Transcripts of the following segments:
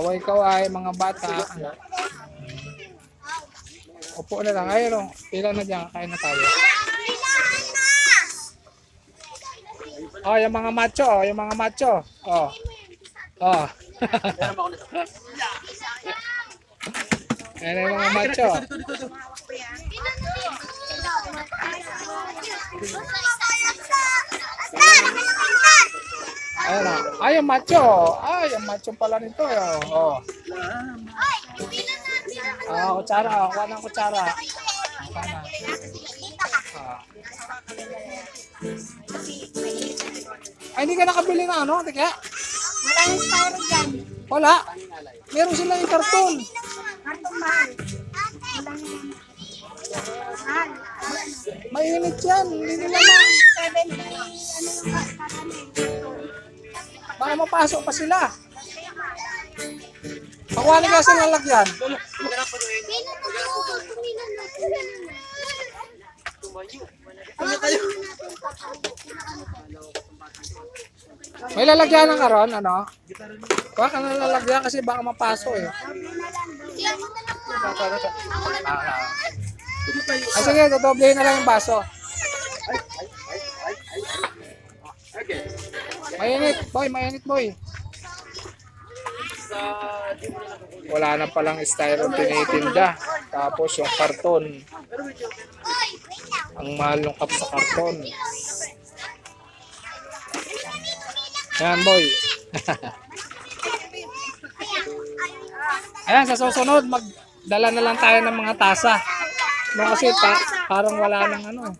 Kaway-kaway, mga bata. Upo na lang. Ayun o. Pila na dyan. Kain na tayo. Oh, yung mga macho. Oh, yung mga macho. Oh. Oh. Ayan yung mga macho. Ayun o. Ay, yung macho. Ay, yung macho pala nito. Oh. Ah, kutsara. Kuha ng kutsara. Kuha na. Ah. Ay, hindi ka nakabili na ano, teka? Wala nang styro dyan. Wala. Meron sila yung karton. Kartong mahal. Wala nang mahal. Mainit yan. Hindi nila na. 70, ano yung kakanin. Baka mapasok pa sila. Pakuha ka sa lalagyan. May lalagyan ng karon, ano? Kuha ka na lalagyan kasi baka mapasok eh. Ah, sige, dodoblehin na lang yung baso. Mainit, boy, mainit, boy. Wala na palang styrofoam tinitinda. Tapos yung karton. Ang mahal ng cup sa karton. Ayan, boy. Ayan, sa susunod, magdala na lang tayo ng mga tasa. No, kasi parang wala nang ano.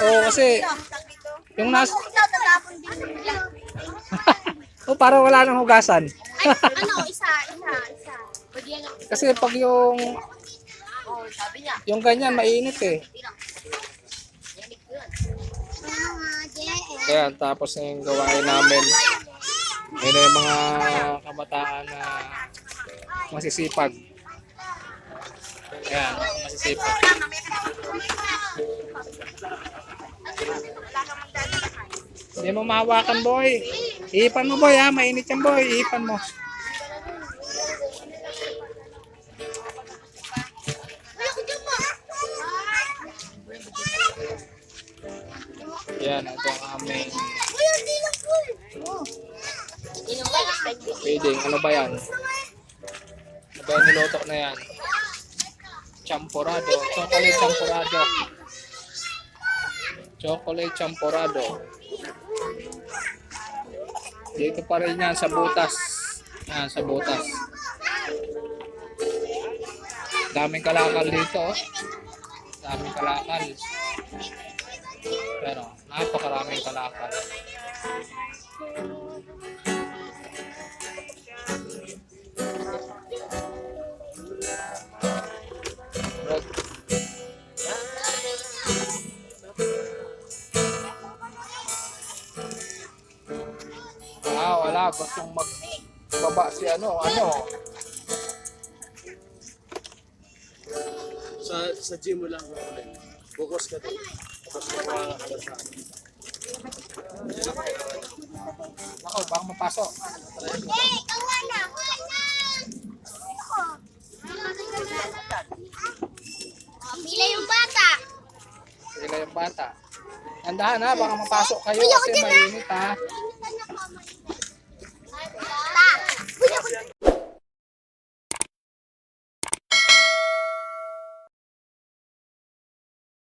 Oo, kasi yung oh, parang wala nang hugasan. Isa. Kasi pag yung ganyan, mainit eh. Kaya tapos na yung gawain namin. Yun na yung mga kabataan na masisipag. Ayan, masisipag. Hindi mo mahawakan, boy. Ihipan mo, boy, ha. Mainit yan, boy. Ihipan mo. Yan, ito ang aming feeding. Ano ba yan? Ano ba yung niluto na yan? Champurado. Chocolate champurado. Chocolate champurado. Dito pa rin yan sa butas. Yan, sa butas. Daming kalakal dito. Daming kalakal. Pero napakaraming kalakal. Wala. Gustong magbaba si ano. Sa gym mo lang ulit. Focus ka doon. Focus ka mga kalasa. Ako, baka mapasok. Pila yung bata. Sila yung bata. Andahan ha, baka mapasok kayo kasi mainit ha.